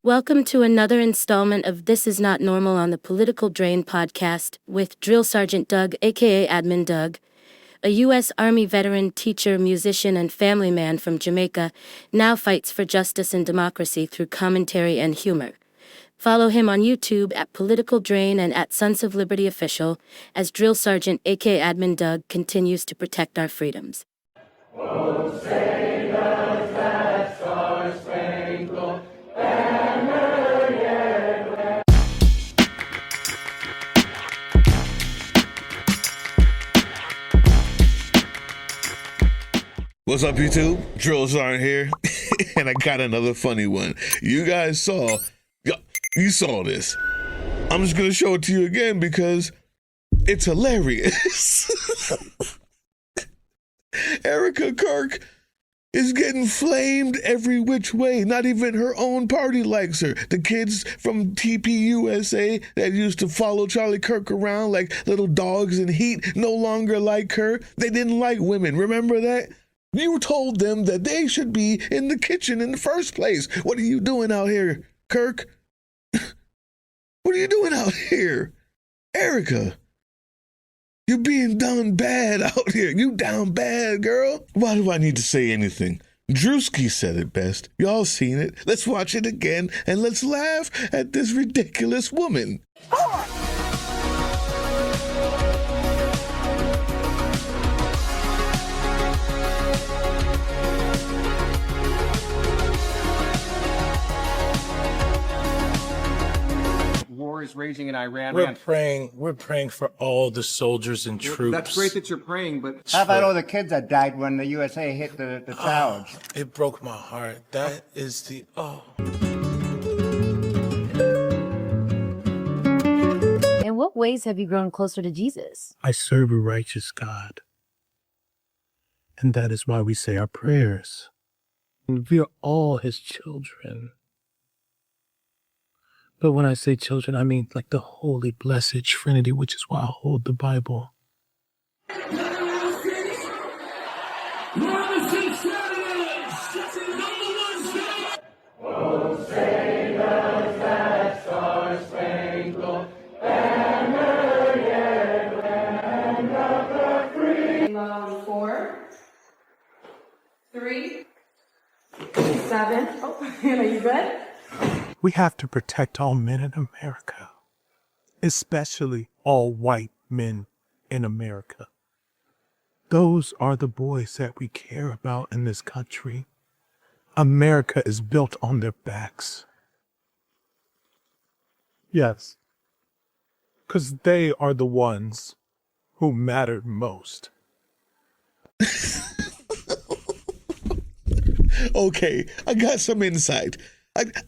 Welcome to another installment of This Is Not Normal on the Political Drain podcast with Drill Sergeant Doug, aka Admin Doug, a U.S. Army veteran, teacher, musician, and family man from Jamaica, now fights for justice and democracy through commentary and humor. Follow him on YouTube at Political Drain and at Sons of Liberty Official as Drill Sergeant, aka Admin Doug, continues to protect our freedoms. Oh, say does that star-spangled banner yet wave? What's up, YouTube? Drill Sergeant here, and I got another funny one. You guys saw this. I'm just gonna show it to you again because it's hilarious. Erika Kirk is getting flamed every which way. Not even her own party likes her. The kids from TPUSA that used to follow Charlie Kirk around like little dogs in heat no longer like her. They didn't like women. Remember that? You told them that they should be in the kitchen in the first place. What are you doing out here, Kirk? What are you doing out here? Erika, you're being done bad out here. You down bad, girl. Why do I need to say anything? Druski said it best. Y'all seen it. Let's watch it again and let's laugh at this ridiculous woman. War is raging in Iran. We're praying for all the soldiers and troops. That's great that you're praying, but How about all the kids that died when the USA hit the towers? It broke my heart. That is the In what ways have you grown closer to Jesus? I serve a righteous God. And that is why we say our prayers. And we are all his children. But when I say children, I mean like the holy, blessed Trinity, which is why I hold the Bible. Oh, say does that star-spangled banner yet wave of the free? 4, 3, 7. Oh, Hannah, you good? We have to protect all men in America, especially all white men in America. Those are the boys that we care about in this country. America is built on their backs. Yes, because they are the ones who mattered most. Okay, I got some insight.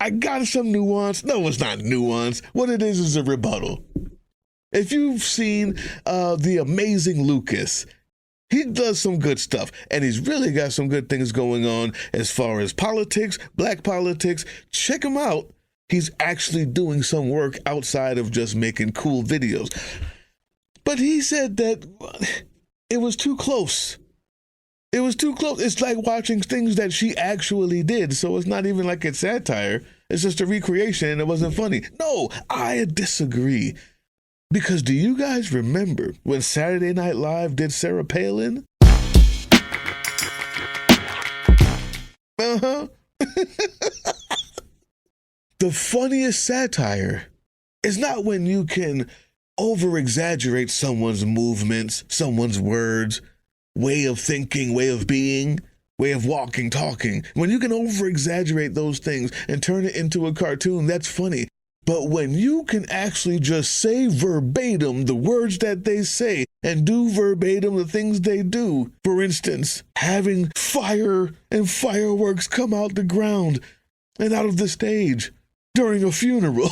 I got some nuance. No, it's not nuance. What it is a rebuttal. If you've seen The Amazing Lucas, he does some good stuff, and he's really got some good things going on as far as politics, black politics. Check him out. He's actually doing some work outside of just making cool videos. But he said that it was too close. It was too close. It's like watching things that she actually did. So it's not even like it's satire. It's just a recreation and it wasn't funny. No, I disagree. Because do you guys remember when Saturday Night Live did Sarah Palin? Uh-huh. The funniest satire is not when you can over-exaggerate someone's movements, someone's words, way of thinking, way of being, way of walking, talking. When you can over-exaggerate those things and turn it into a cartoon, that's funny. But when you can actually just say verbatim the words that they say and do verbatim the things they do, for instance, having fire and fireworks come out the ground and out of the stage during a funeral,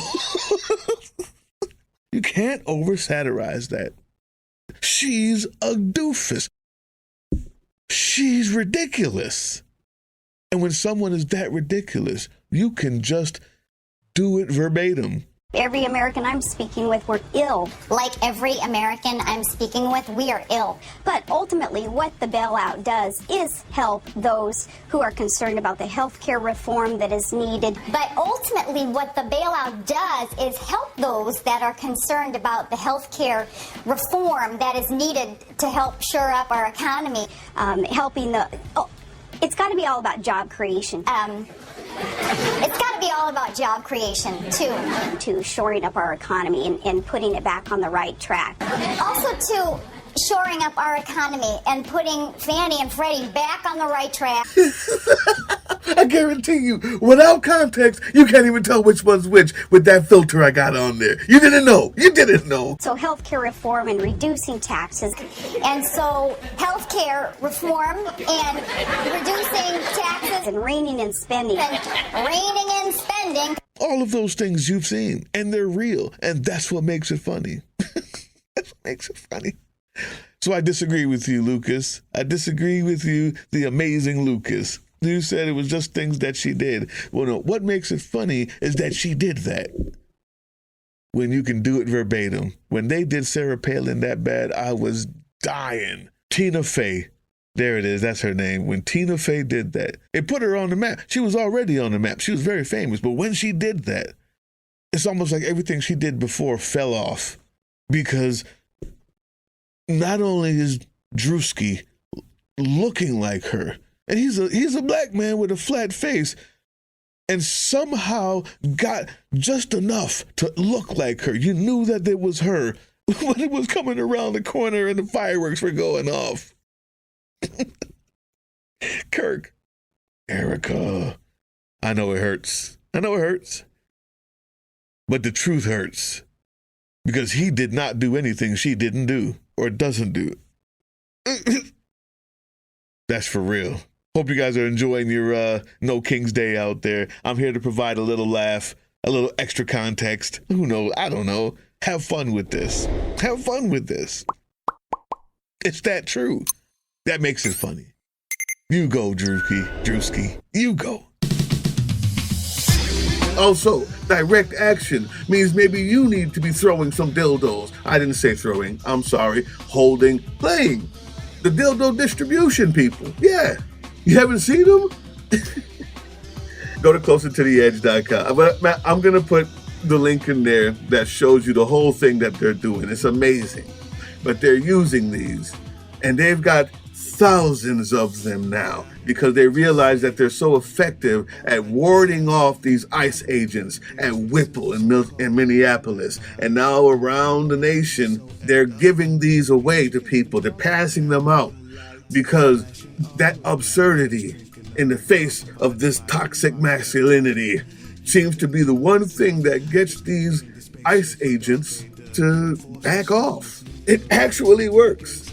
you can't over-satirize that. She's a doofus. She's ridiculous. And when someone is that ridiculous, you can just do it verbatim. Every American I'm speaking with, we're ill. Like every American I'm speaking with, we are ill. But ultimately, what the bailout does is help those who are concerned about the health care reform that is needed. But ultimately, what the bailout does is help those that are concerned about the health care reform that is needed to help shore up our economy. It's got to be all about job creation. It's got to be all about job creation, too. To shoring up our economy and putting it back on the right track. Also, to shoring up our economy and putting Fannie and Freddie back on the right track. I guarantee you, without context, you can't even tell which one's which with that filter I got on there. You didn't know. You didn't know. So healthcare reform and reducing taxes. And so healthcare reform and reducing taxes. And reining in spending. And reining in spending. All of those things you've seen, and they're real, and that's what makes it funny. That's what makes it funny. So I disagree with you, Lucas. I disagree with you, the amazing Lucas. You said it was just things that she did. Well, no, what makes it funny is that she did that. When you can do it verbatim. When they did Sarah Palin that bad, I was dying. Tina Fey. There it is. That's her name. When Tina Fey did that, it put her on the map. She was already on the map. She was very famous. But when she did that, it's almost like everything she did before fell off. Because not only is Druski looking like her, and he's a black man with a flat face, and somehow got just enough to look like her. You knew that it was her when it was coming around the corner and the fireworks were going off. Kirk, Erika, I know it hurts. I know it hurts. But the truth hurts. Because he did not do anything she didn't do or doesn't do. That's for real. Hope you guys are enjoying your No King's Day out there. I'm here to provide a little laugh, a little extra context. Who knows? I don't know. Have fun with this. Have fun with this. It's that true. That makes it funny. You go, Druski. You go. Also, direct action means maybe you need to be throwing some dildos. I didn't say throwing. I'm sorry. Holding, playing. The dildo distribution people. Yeah. You haven't seen them? Go to closertotheedge.com. I'm going to put the link in there that shows you the whole thing that they're doing. It's amazing. But they're using these. And they've got thousands of them now because they realize that they're so effective at warding off these ICE agents at Whipple in Minneapolis. And now around the nation, they're giving these away to people. They're passing them out because that absurdity in the face of this toxic masculinity seems to be the one thing that gets these ICE agents to back off. It actually works.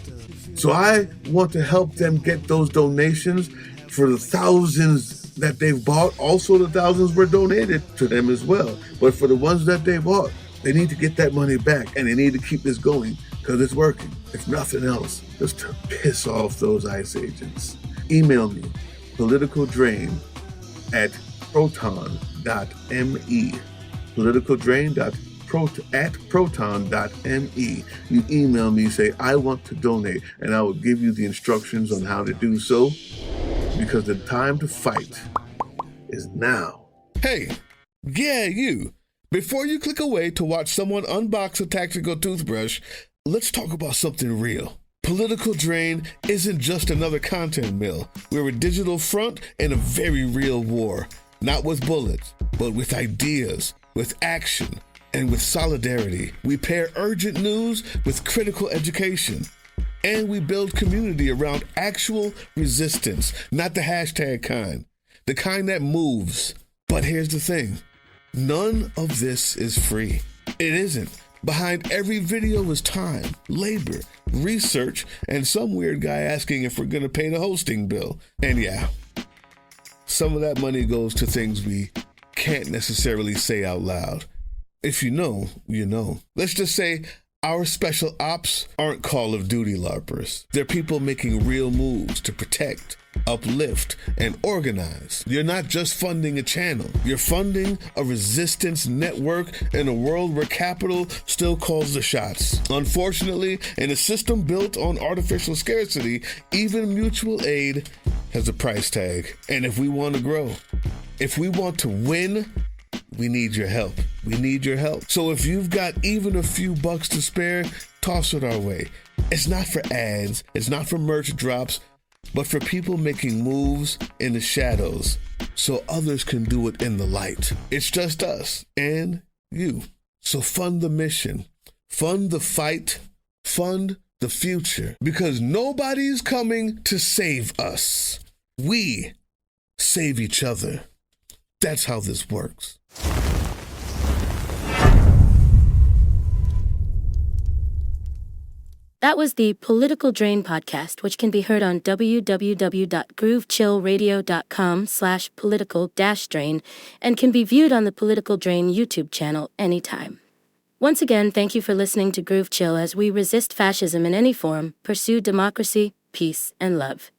So I want to help them get those donations for the thousands that they've bought. Also, the thousands were donated to them as well. But for the ones that they bought, they need to get that money back, and they need to keep this going because it's working. If nothing else, just to piss off those ICE agents. Email me, politicaldrain@proton.me. politicaldrain@proton.me. You email me, say, I want to donate, and I will give you the instructions on how to do so, because the time to fight is now. Hey, yeah, you. Before you click away to watch someone unbox a tactical toothbrush, let's talk about something real. Political Drain isn't just another content mill. We're a digital front in a very real war. Not with bullets, but with ideas, with action, and with solidarity. We pair urgent news with critical education. And we build community around actual resistance, not the hashtag kind. The kind that moves. But here's the thing. None of this is free. It isn't. Behind every video is time, labor, research, and some weird guy asking if we're going to pay the hosting bill. And yeah, some of that money goes to things we can't necessarily say out loud. If you know, you know. Let's just say Our special ops aren't Call of Duty LARPers. They're people making real moves to protect, uplift, and organize. You're not just funding a channel. You're funding a resistance network in a world where capital still calls the shots. Unfortunately, in a system built on artificial scarcity, even mutual aid has a price tag. And if we want to grow, if we want to win, we need your help. We need your help. So if you've got even a few bucks to spare, toss it our way. It's not for ads, it's not for merch drops, but for people making moves in the shadows so others can do it in the light. It's just us and you. So fund the mission, fund the fight, fund the future, because nobody's coming to save us. We save each other. That's how this works. That was the Political Drain podcast, which can be heard on www.groovechillradio.com/political-drain and can be viewed on the Political Drain YouTube channel anytime. Once again, thank you for listening to Groove Chill as we resist fascism in any form, pursue democracy, peace, and love.